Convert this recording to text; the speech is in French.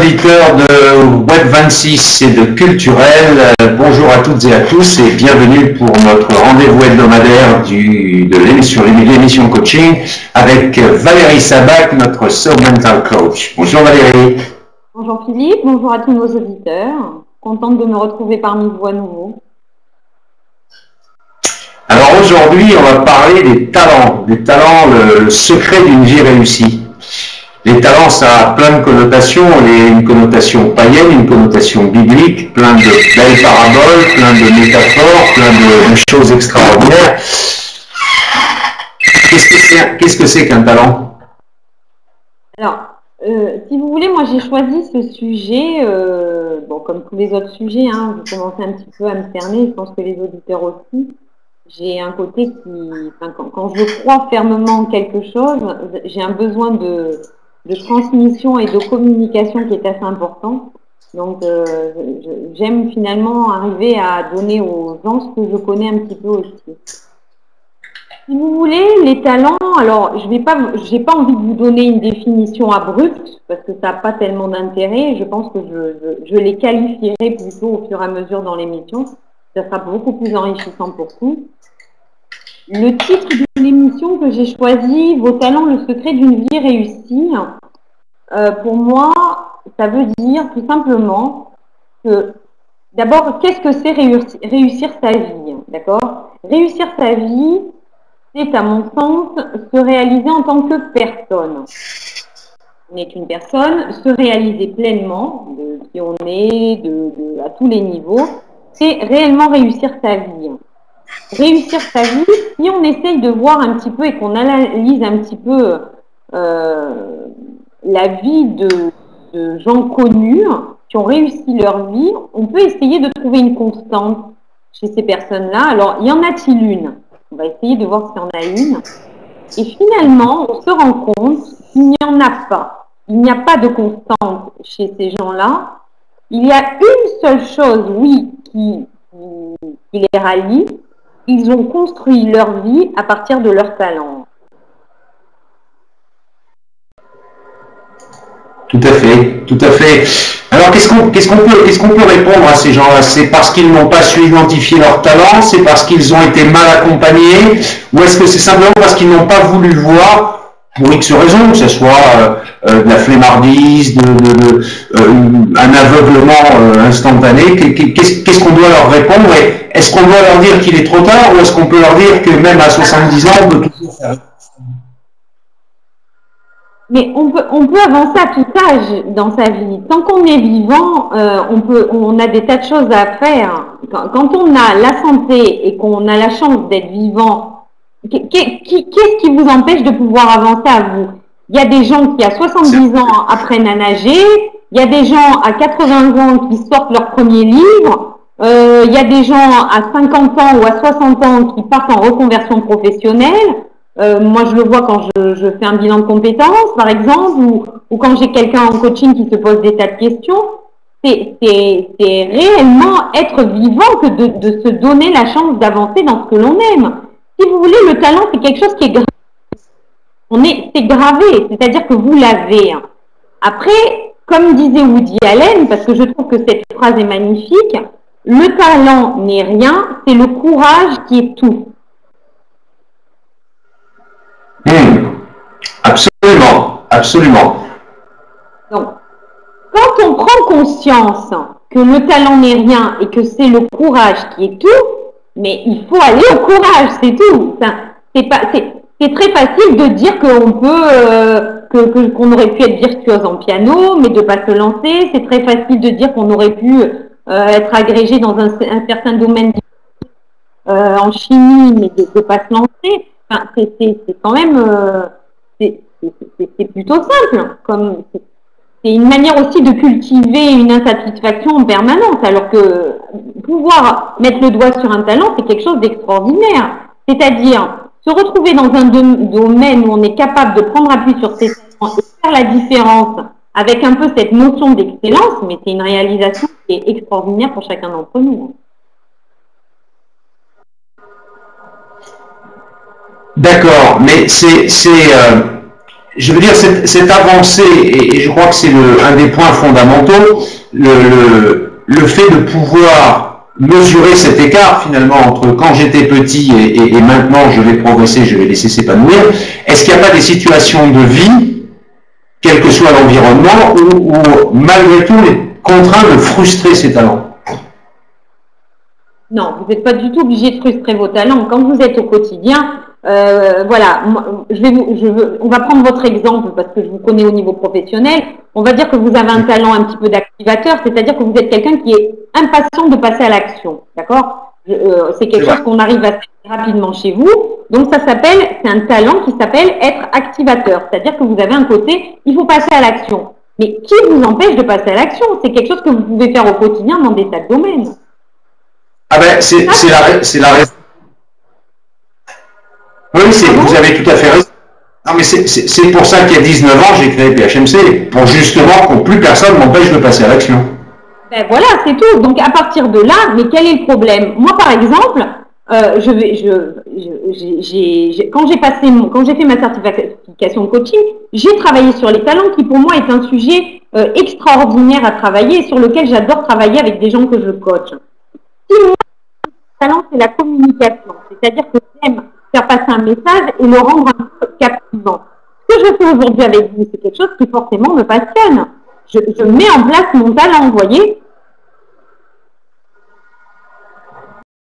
auditeurs de Web26 et de Culturel, bonjour à toutes et à tous et bienvenue pour notre rendez-vous hebdomadaire de l'émission coaching avec Valérie Sabac, notre Soul Mental Coach. Bonjour Valérie. Bonjour Philippe, bonjour à tous nos auditeurs. Contente de me retrouver parmi vous à nouveau. Alors aujourd'hui, on va parler des talents, le secret d'une vie réussie. Les talents, ça a plein de connotations, une connotation païenne, une connotation biblique, plein de belles paraboles, plein de métaphores, plein de choses extraordinaires. Qu'est-ce que c'est qu'un talent? Alors, si vous voulez, moi j'ai choisi ce sujet, bon, comme tous les autres sujets, hein, vous commencez un petit peu à me cerner, je pense que les auditeurs aussi. J'ai un côté qui, quand je crois fermement en quelque chose, j'ai un besoin de transmission et de communication qui est assez important. Donc, j'aime finalement arriver à donner aux gens ce que je connais un petit peu aussi. Si vous voulez, les talents, alors j'ai pas envie de vous donner une définition abrupte parce que ça n'a pas tellement d'intérêt. Je pense que je les qualifierai plutôt au fur et à mesure dans l'émission. Ça sera beaucoup plus enrichissant pour tous. Le titre de l'émission que j'ai choisi, Vos talents, le secret d'une vie réussie, pour moi, ça veut dire tout simplement que, d'abord, qu'est-ce que c'est réussir sa vie, d'accord? Réussir sa vie, c'est à mon sens se réaliser en tant que personne. On est une personne, se réaliser pleinement de qui on est, à tous les niveaux, c'est réellement réussir sa vie. Réussir sa vie, si on essaye de voir un petit peu et qu'on analyse un petit peu la vie de gens connus qui ont réussi leur vie, on peut essayer de trouver une constante chez ces personnes-là. Alors, y en a-t-il une? On va essayer de voir s'il y en a une. Et finalement, on se rend compte qu'il n'y en a pas. Il n'y a pas de constante chez ces gens-là. Il y a une seule chose, oui, qui les rallie. Ils ont construit leur vie à partir de leur talent. Tout à fait, tout à fait. Alors qu'est-ce qu'on peut répondre à ces gens-là? C'est parce qu'ils n'ont pas su identifier leur talent, c'est parce qu'ils ont été mal accompagnés, ou est-ce que c'est simplement parce qu'ils n'ont pas voulu le voir pour X raisons, que ce soit de la flemmardise, un aveuglement instantané? Qu'est-ce qu'on doit leur répondre? Et est-ce qu'on doit leur dire qu'il est trop tard, ou est-ce qu'on peut leur dire que même à 70 ans, on peut toujours faire? Mais on peut avancer à tout âge dans sa vie. Tant qu'on est vivant, on a des tas de choses à faire. Quand on a la santé et qu'on a la chance d'être vivant, qu'est-ce qui vous empêche de pouvoir avancer à vous? Il y a des gens qui à 70 ans apprennent à nager, il y a des gens à 80 ans qui sortent leur premier livre, il y a des gens à 50 ans ou à 60 ans qui partent en reconversion professionnelle. Moi, je le vois quand je fais un bilan de compétences, par exemple, ou quand j'ai quelqu'un en coaching qui se pose des tas de questions. C'est réellement être vivant que de se donner la chance d'avancer dans ce que l'on aime. Si vous voulez, le talent, c'est quelque chose qui est gravé. C'est gravé, c'est-à-dire que vous l'avez. Après, comme disait Woody Allen, parce que je trouve que cette phrase est magnifique, le talent n'est rien, c'est le courage qui est tout. Absolument, absolument. Donc, quand on prend conscience que le talent n'est rien et que c'est le courage qui est tout, mais il faut aller au courage, c'est tout. C'est très facile de dire qu'on peut, qu'on aurait pu être virtuose en piano, mais de pas se lancer. C'est très facile de dire qu'on aurait pu être agrégé dans un certain domaine en chimie, mais de ne pas se lancer. Enfin, c'est quand même, c'est plutôt simple. C'est une manière aussi de cultiver une insatisfaction en permanence, alors que pouvoir mettre le doigt sur un talent, c'est quelque chose d'extraordinaire. C'est-à-dire se retrouver dans un domaine où on est capable de prendre appui sur ses talents et faire la différence avec un peu cette notion d'excellence, mais c'est une réalisation qui est extraordinaire pour chacun d'entre nous. D'accord, mais je veux dire, cette avancée, et je crois que c'est un des points fondamentaux, le fait de pouvoir mesurer cet écart finalement entre quand j'étais petit et maintenant je vais progresser, je vais laisser s'épanouir. Est-ce qu'il n'y a pas des situations de vie, quel que soit l'environnement, où malgré tout on est contraint de frustrer ses talents? Non, vous n'êtes pas du tout obligé de frustrer vos talents. Quand vous êtes au quotidien, voilà, on va prendre votre exemple parce que je vous connais au niveau professionnel. On va dire que vous avez un talent un petit peu d'activateur, c'est-à-dire que vous êtes quelqu'un qui est impatient de passer à l'action, d'accord? C'est quelque chose qu'on arrive à faire rapidement chez vous. Donc ça s'appelle, c'est un talent qui s'appelle être activateur, c'est-à-dire que vous avez un côté, il faut passer à l'action. Mais qui vous empêche de passer à l'action? C'est quelque chose que vous pouvez faire au quotidien dans des tas de domaines. Ah ben, c'est la raison. Oui, vous avez tout à fait raison. Non, mais c'est pour ça qu'il y a 19 ans, j'ai créé PHMC, pour justement que plus personne m'empêche de passer à l'action. Ben voilà, c'est tout. Donc à partir de là, mais quel est le problème? Moi, par exemple, quand j'ai fait ma certification de coaching, j'ai travaillé sur les talents, qui pour moi est un sujet extraordinaire à travailler et sur lequel j'adore travailler avec des gens que je coach. Si moi, le talent, c'est la communication, c'est-à-dire que j'aime faire passer un message et le rendre un peu captivant. Ce que je fais aujourd'hui avec vous, c'est quelque chose qui forcément me passionne. Je mets en place mon talent, vous voyez.